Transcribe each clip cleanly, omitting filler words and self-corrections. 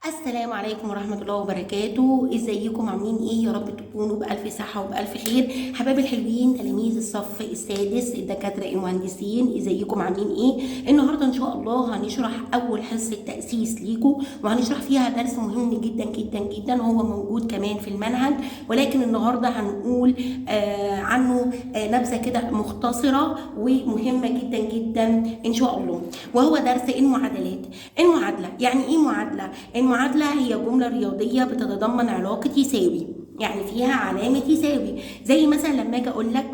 السلام عليكم ورحمة الله وبركاته. ازيكم عاملين ايه؟ يا رب تكونوا بألف صحة وبألف خير. حبايبي الحلوين، تلاميذ الصف السادس، الدكاترة المهندسين، ازيكم عاملين ايه؟ النهاردة ان شاء الله هنشرح اول حصة تأسيس ليكم، وهنشرح فيها درس مهم جدا جدا جدا، هو موجود كمان في المنهج، ولكن النهاردة هنقول عنه نبذة كده مختصرة ومهمة جدا جدا ان شاء الله، وهو درس المعادلات. المعادلة يعني ايه معادلة؟ المعادلة هي جملة رياضية بتتضمن علاقة يساوي، يعني فيها علامة يساوي، زي مثلا لما اجي اقول لك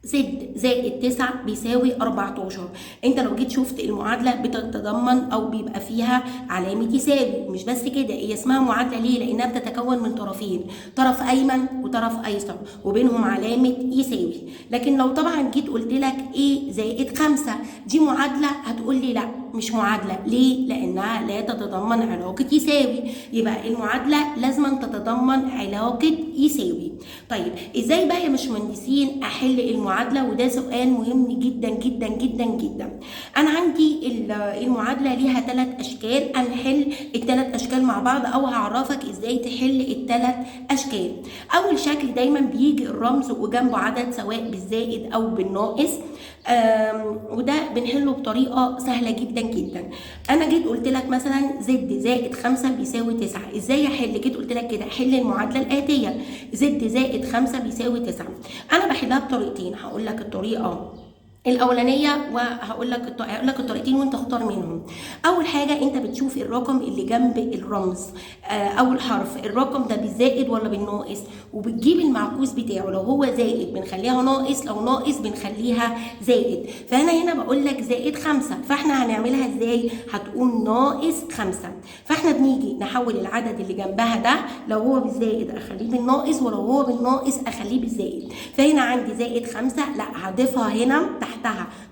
زد زائد 9 بيساوي 14. انت لو جيت شفت المعادله بتتضمن او بيبقى فيها علامه يساوي. مش بس كده، هي اسمها معادله ليه؟ لانها بتتكون من طرفين، طرف ايمن وطرف ايسر، وبينهم علامه يساوي. لكن لو طبعا جيت قلت لك ايه زائد 5، دي معادله، هتقول لي لا مش معادله. ليه؟ لانها لا تتضمن علاقه يساوي. يبقى المعادله لازم تتضمن علاقه يساوي. طيب ازاي بقى يا باشمهندسين احل المعادله؟ وده سؤال مهم جدا جدا جدا جدا. انا عندي المعادله ليها 3 اشكال، هنحل ال3 اشكال مع بعض، او هعرفك ازاي تحل ال3 اشكال. اول شكل دايما بيجي الرمز وجنبه عدد، سواء بالزائد او بالناقص، وده بنحله بطريقه سهله جدا جدا. انا جيت قلت لك مثلا زد زائد 5 بيساوي 9، ازاي احل؟ جيت قلت لك كده حل المعادله الاتيه، زد زائد 5 بيساوي 9. انا بحلها بطريقتين، هقول لك الطريقه الاولانيه وهقول لك الطريقتين وانت اختار منهم. اول حاجه انت بتشوف الرقم اللي جنب الرمز او الحرف، الرقم ده بالزائد ولا بالناقص، وبتجيب المعكوس بتاعه، لو هو زائد بنخليها ناقص، لو ناقص بنخليها زائد. فانا هنا بقول لك زائد 5، فاحنا هنعملها ازاي؟ هتقول ناقص 5. فاحنا بنيجي نحول العدد اللي جنبها ده، لو هو بالزائد اخليه بالناقص، ولو هو بالناقص اخليه بالزائد. فهنا عندي زائد 5، لا هضيفها هنا تحتها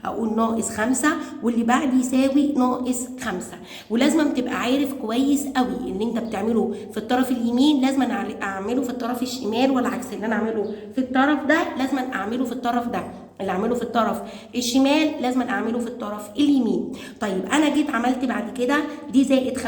هقول ناقص 5، واللي بعد يساوي ناقص 5. ولازم تبقى عارف كويس قوي اللي انت بتعمله في الطرف اليمين لازم اعمله في الطرف الشمال، والعكس، اللي انا اعمله في الطرف ده لازم اعمله في الطرف ده، اللي اعمله في الطرف الشمال لازم اعمله في الطرف اليمين. طيب انا جيت عملت بعد كده دي زائد 5،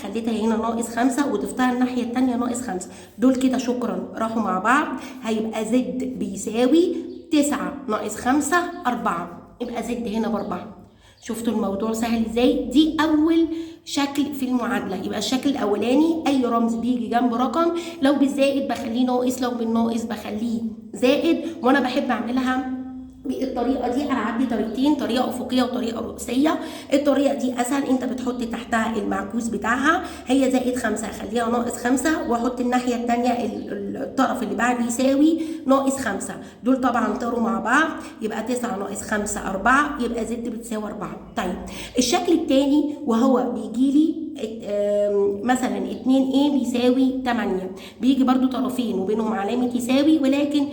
خليتها هنا ناقص 5 وضفتها الناحيه الثانيه ناقص 5، دول كده شكرا راحوا مع بعض، هيبقى زد بيساوي 9 ناقص 5 4، يبقى زد هنا ب4. شفتوا الموضوع سهل ازاي؟ دي اول شكل في المعادله. يبقى الشكل الاولاني اي رمز بيجي جنب رقم، لو بالزائد بخليه ناقص، لو بالناقص بخليه زائد. وانا بحب اعملها بالطريقه دي. انا عندي طريقتين، طريقه افقيه وطريقه رؤوسيه. الطريقه دي اسهل، انت بتحط تحتها المعكوس بتاعها، هي زائد 5 اخليها ناقص 5، واحط الناحيه الثانيه الطرف اللي بعد يساوي ناقص 5، دول طبعا طاروا مع بعض، يبقى 9 ناقص 5 4، يبقى زد بتساوي 4. طيب الشكل الثاني وهو بيجي لي مثلا 2a بيساوي 8، بيجي برضو طرفين وبينهم علامه يساوي، ولكن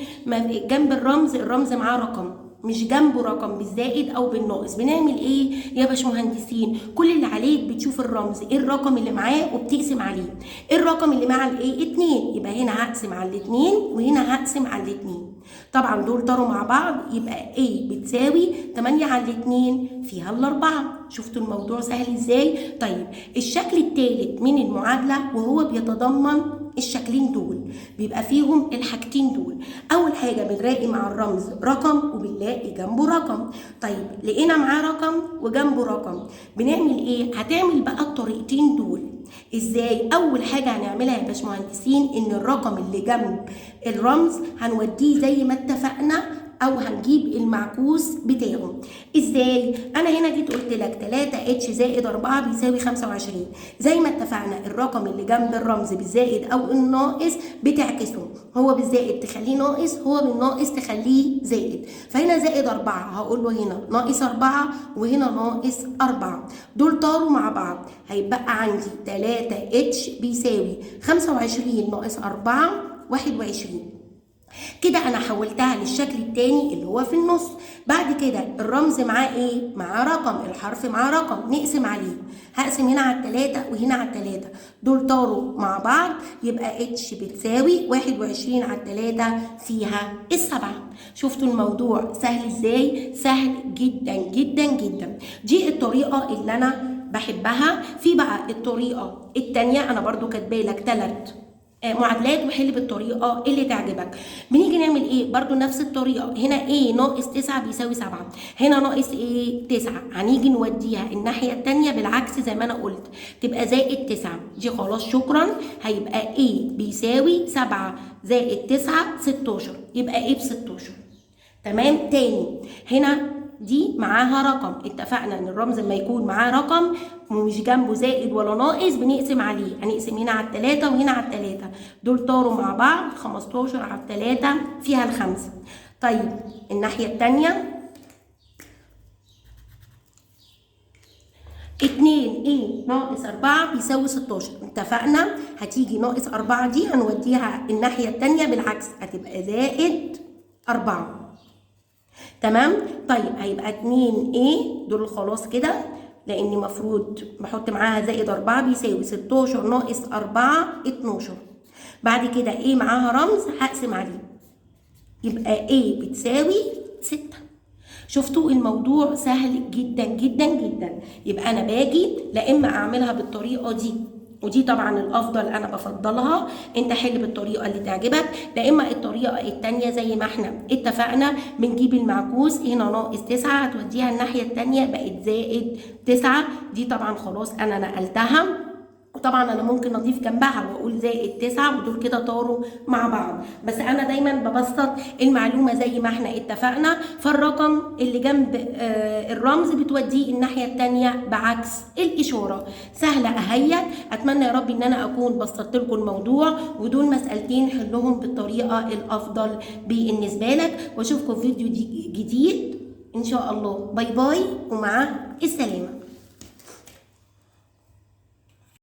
جنب الرمز معاه رقم، مش جنبه رقم بالزائد او بالناقص. بنعمل ايه يا باشمهندسين؟ كل اللي عليك بتشوف الرمز ايه الرقم اللي معاه وبتقسم عليه. ايه الرقم اللي مع الايه؟ 2، يبقى هنا هقسم على الاثنين وهنا هقسم على الاثنين. طبعا دول طاروا مع بعض، يبقى a بتساوي 8 على الاثنين فيها الاربعه. شفتوا الموضوع سهل ازاي؟ طيب الشكل الثالث من المعادله وهو بيتضمن الشكلين دول، بيبقى فيهم الحاجتين دول. اول حاجه بنلاقي مع الرمز رقم وبنلاقي جنبه رقم. طيب لقينا معاه رقم وجنبه رقم، بنعمل ايه؟ هتعمل بقى الطريقتين دول ازاي؟ اول حاجه هنعملها يا باشمهندسين ان الرقم اللي جنب الرمز هنوديه زي ما اتفقنا، او هنجيب المعكوس بتاعه. ازاي؟ انا هنا جيت قلت لك 3 زائد 4 بيساوي 25، زي ما اتفقنا الرقم اللي جنب الرمز بالزائد او الناقص بتعكسه، هو بالزائد تخليه ناقص، هو بالناقص تخليه زائد. فهنا زائد 4 هقول له هنا ناقص 4 وهنا ناقص 4، دول طاروا مع بعض، هيبقى عندي 3 بيساوي 25 ناقص 4 21. كده انا حولتها للشكل الثاني اللي هو في النص. بعد كده الرمز معاه ايه؟ معاه رقم، الحرف معاه رقم، نقسم عليه، هقسم هنا على 3 وهنا على 3، دول طاروا مع بعض، يبقى اتش بتساوي 21 على 3 فيها ال7. شفتوا الموضوع سهل ازاي؟ سهل جدا جدا جدا. دي الطريقه اللي انا بحبها. في بقى الطريقه الثانيه انا برضو كاتبالك 3 معادلات وحل بالطريقه اللي تعجبك. بنيجي نعمل ايه؟ برضو نفس الطريقه. هنا ايه ناقص 9 بيساوي 7، هنا ناقص ايه 9، هنيجي نوديها الناحيه الثانيه بالعكس زي ما انا قلت، تبقى زائد 9 دي خلاص شكرا. هيبقى ايه بيساوي 7 زائد 9 16، يبقى ايه ب 16. تمام. تاني هنا دي معاها رقم، اتفقنا ان الرمز لما يكون معاه رقم ومش جنبه زائد ولا ناقص بنقسم عليه، هنقسم هنا على 3 وهنا على 3، دول طاروا مع بعض 15 على 3 فيها ال5. طيب الناحية التانية 2 ناقص 4 بيساوي 16، اتفقنا هتيجي ناقص 4 دي هنوديها الناحية التانية بالعكس، هتبقى زائد 4. تمام. طيب هيبقى 2 دول خلاص كده، لان المفروض بحط معاها زائد 4 بيساوي 16 ناقص 4 12. بعد كده معاها رمز هقسم عليه، يبقى بتساوي 6. شفتوا الموضوع سهل جدا جدا جدا. يبقى انا باجي لا اما اعملها بالطريقه دي، ودي طبعا الافضل انا بفضلها، انت حل بالطريقه اللي تعجبك، لا اما الطريقه الثانيه زي ما احنا اتفقنا بنجيب المعكوس، هنا ناقص 9 هتوديها الناحيه الثانيه بقت زائد 9، دي طبعا خلاص انا نقلتها. وطبعا انا ممكن اضيف جنبها واقول زائد 9 ودول كده طاروا مع بعض، بس انا دايما ببسط المعلومه زي ما احنا اتفقنا، فالرقم اللي جنب الرمز بتوديه الناحيه الثانيه بعكس الاشاره. سهله اهيت. اتمنى يا رب ان انا اكون بسطت لكم الموضوع، ودول مسالتين حلهم بالطريقه الافضل بالنسبه لك، واشوفكم في فيديو جديد ان شاء الله. باي باي ومع السلامه.